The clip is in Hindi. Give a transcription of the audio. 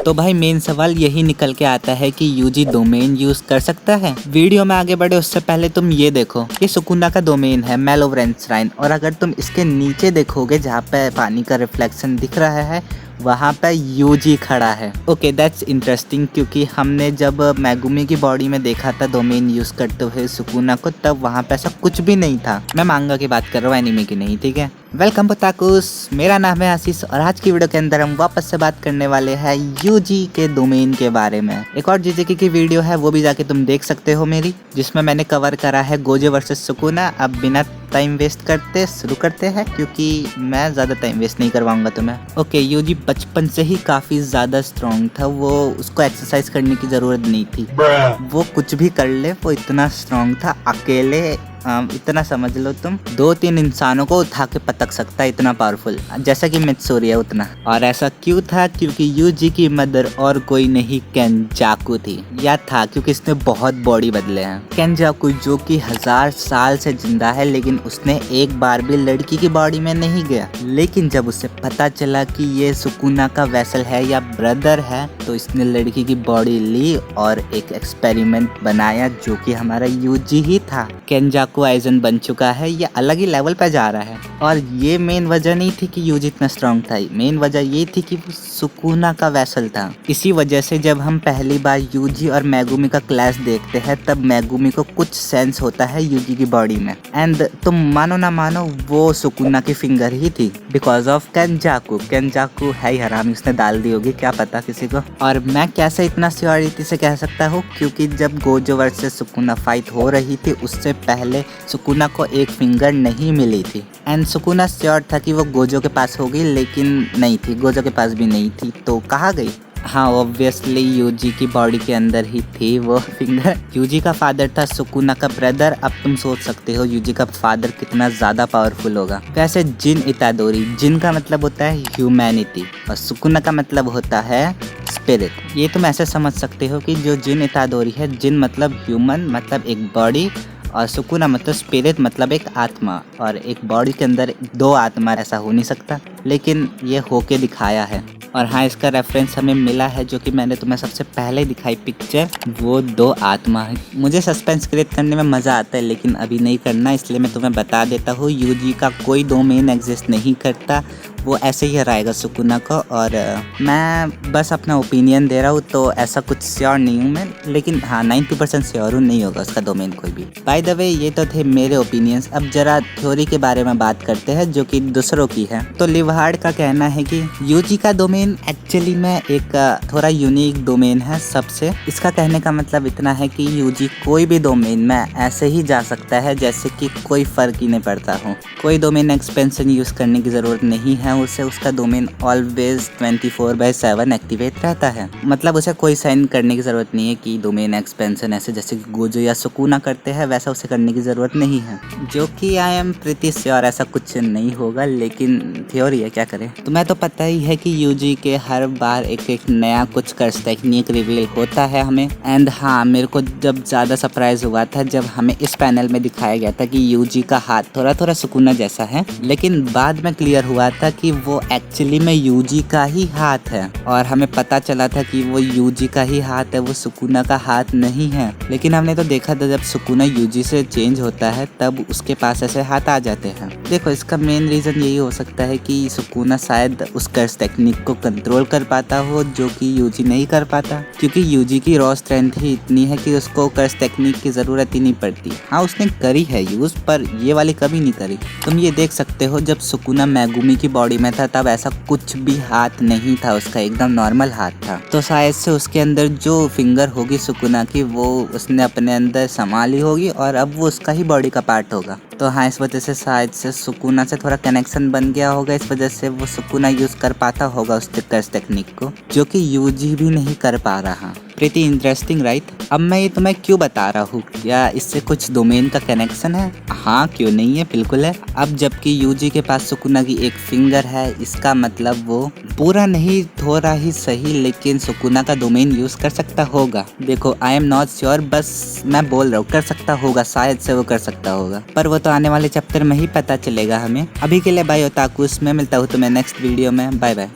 तो भाई मेन सवाल यही निकल के आता है कि यूजी डोमेन यूज कर सकता है। वीडियो में आगे बढ़े उससे पहले तुम ये देखो, ये सुकुना का डोमेन है मैलोवरेंस श्राइन, और अगर तुम इसके नीचे देखोगे जहाँ पे पानी का रिफ्लेक्शन दिख रहा है वहाँ पे यूजी खड़ा है। ओके दैट्स इंटरेस्टिंग, क्योंकि हमने जब मैगुमी की बॉडी में देखा था डोमेन यूज करते हुए सुकुना को, तब वहाँ पे ऐसा कुछ भी नहीं था। मैं मांगा की बात कर रहा हूँ, एनीमे की नहीं, ठीक है। वेलकम पोताकुस, मेरा नाम है आशीष और आज की वीडियो के अंदर हम वापस से बात करने वाले हैं यूजी के डोमेन के बारे में। एक और जीजेकी की वीडियो है, वो भी जाके तुम देख सकते हो मेरी, जिसमें मैंने कवर करा है गोजो वर्सेस सुकुना। अब बिना टाइम वेस्ट करते शुरू करते हैं, क्योंकि मैं ज़्यादा टाइम वेस्ट नहीं करवाऊंगा तुम्हें। ओके, यूजी बचपन से ही काफ़ी ज़्यादा स्ट्रॉन्ग था, वो उसको एक्सरसाइज करने की ज़रूरत नहीं थी, वो कुछ भी कर ले, वो इतना स्ट्रॉन्ग था। अकेले इतना समझ लो तुम 2-3 इंसानों को उठा के पटक सकता है, इतना पावरफुल, जैसा कि मित्सुरी है उतना। और ऐसा क्यों था? क्योंकि यूजी की मदर और कोई नहीं केंजाकू थी, या था, क्योंकि इसने बहुत बॉडी बदले हैं। केंजाकू जो कि 1000 साल से जिंदा है, लेकिन उसने एक बार भी लड़की की बॉडी में नहीं गया। लेकिन जब उसे पता चला कि ये सुकुना का वेसल है या ब्रदर है, तो इसने लड़की की बॉडी ली और एक एक्सपेरिमेंट बनाया जो कि हमारा यूजी ही था। केंजाकू आइजन बन चुका है, ये अलग ही लेवल पे जा रहा है। और ये मेन वजह नहीं थी कि यूजी इतना स्ट्रॉन्ग था, मेन वजह ये थी कि वो सुकुना का वेसल था। इसी वजह से जब हम पहली बार यूजी और मैगुमी का क्लैश देखते हैं, तब मैगुमी को कुछ सेंस होता है यूजी की बॉडी में। एंड तुम मानो ना मानो, वो सुकुना की फिंगर ही थी, बिकॉज ऑफ केंजाकू। केंजाकू है ही हरामी, उसने डाल दी होगी, क्या पता किसी को। और मैं कैसे इतना श्योरिटी से कह सकता हूँ? क्योंकि जब गोजो वर्सेस सुकुना फाइट हो रही थी, उससे पहले सुकुना को एक फिंगर नहीं मिली थी। एंड सुकुना श्योर था कि वो गोजो के पास होगी, लेकिन नहीं थी, गोजो के पास भी नहीं थी, तो कहाँ गई? हाँ, ऑब्वियसली यूजी की बॉडी के अंदर ही थी वो फिंगर। यूजी का फादर था सुकुना का ब्रदर। अब तुम सोच सकते हो यूजी का फादर कितना ज़्यादा पावरफुल होगा। वैसे जिन इतादोरी, जिन का मतलब होता है ह्यूमैनिटी और सुकुना का मतलब होता है स्पिरिट। ये तुम ऐसे समझ सकते हो कि जो जिन इतादोरी है, जिन मतलब ह्यूमन, मतलब एक बॉडी, और सुकुना मतलब स्पिरिट, मतलब एक आत्मा। और एक बॉडी के अंदर 2 आत्मा, ऐसा हो नहीं सकता, लेकिन ये होके दिखाया है। और हाँ, इसका रेफरेंस हमें मिला है, जो कि मैंने तुम्हें सबसे पहले दिखाई पिक्चर, वो 2 आत्मा है। मुझे सस्पेंस क्रिएट करने में मज़ा आता है, लेकिन अभी नहीं करना, इसलिए मैं तुम्हें बता देता हूँ, यूजी का कोई डोमेन एग्जिस्ट नहीं करता, वो ऐसे ही हराएगा सुकुना को। और मैं बस अपना ओपिनियन दे रहा हूँ, तो ऐसा कुछ श्योर नहीं हूँ मैं, लेकिन हाँ 90% श्योर हूँ, नहीं होगा उसका डोमेन कोई भी। बाय द वे, ये तो थे मेरे ओपिनियंस। अब जरा थ्योरी के बारे में बात करते हैं, जो कि दूसरों की है। तो लिवहार्ड का कहना है कि यूजी का डोमेन एक्चुअली में एक थोड़ा यूनिक डोमेन है सबसे। इसका कहने का मतलब इतना है कि यूजी कोई भी डोमेन में ऐसे ही जा सकता है जैसे कि कोई फर्क ही नहीं पड़ता हो। कोई डोमेन एक्सपेंशन यूज करने की जरूरत नहीं है उसे, उसका डोमेन ऑलवेज 24/7 एक्टिवेट रहता है। मतलब उसे कोई साइन करने की जरूरत नहीं है कि डोमेन एक्सपेंशन ऐसे जैसे गोजो या सुकुना करते हैं, वैसा उसे करने की जरूरत नहीं है, जो कि आई एम प्रीटी श्योर ऐसा कुछ नहीं होगा, लेकिन थ्योरी है, क्या करें। तुम्हें तो पता ही है कि यूजी के हर बार एक नया कुछ कर्स टेक्निक रिवील होता है हमें। एंड हाँ, मेरे को जब ज़्यादा सरप्राइज हुआ था जब हमें इस पैनल में दिखाया गया था कि यूजी का हाथ थोड़ा थोड़ा सुकुना जैसा है, लेकिन बाद में क्लियर हुआ था कि वो एक्चुअली में यूजी का ही हाथ है। और हमें पता चला था कि वो यूजी का ही हाथ है, वो सुकुना का हाथ नहीं है। लेकिन हमने तो देखा था जब सुकुना यूजी से चेंज होता है, तब उसके पास ऐसे हाथ आ जाते हैं। देखो, इसका मेन रीज़न यही हो सकता है कि सुकुना शायद उस कर्स टेक्निक को कंट्रोल कर पाता हो, जो कि यूजी नहीं कर पाता, क्योंकि यूजी की रॉ स्ट्रेंथ ही इतनी है कि उसको कर्स टेक्निक की ज़रूरत ही नहीं पड़ती। हाँ, उसने करी है यूज़, पर ये वाली कभी नहीं करी। तुम ये देख सकते हो, जब सुकुना मैगुमी की बॉडी में था तब ऐसा कुछ भी हाथ नहीं था उसका, एकदम नॉर्मल हाथ था। तो शायद से उसके अंदर जो फिंगर होगी सुकुना की, वो उसने अपने अंदर संभाली होगी और अब वो उसका ही बॉडी का पार्ट होगा। तो हाँ, इस वजह से शायद से सुकुना से थोड़ा कनेक्शन बन गया होगा, इस वजह से वो सुकुना यूज़ कर पाता होगा उस कर्स टेक्निक को, जो कि यूजी भी नहीं कर पा रहा। Pretty interesting right. अब मैं ये तुम्हें क्यों बता रहा हूँ, क्या इससे कुछ डोमेन का कनेक्शन है? हाँ, क्यों नहीं है, बिल्कुल है। अब जबकि यूजी के पास सुकुना की एक फिंगर है, इसका मतलब वो पूरा नहीं, थोड़ा ही सही, लेकिन सुकुना का डोमेन यूज कर सकता होगा। देखो, आई एम नॉट श्योर, बस मैं बोल रहा हूँ कर सकता होगा, शायद से वो कर सकता होगा, पर वो तो आने वाले चैप्टर में ही पता चलेगा हमें। अभी के लिए बाय ओताकुस, मैं मिलता हूँ तुम्हें नेक्स्ट वीडियो में। Bye bye.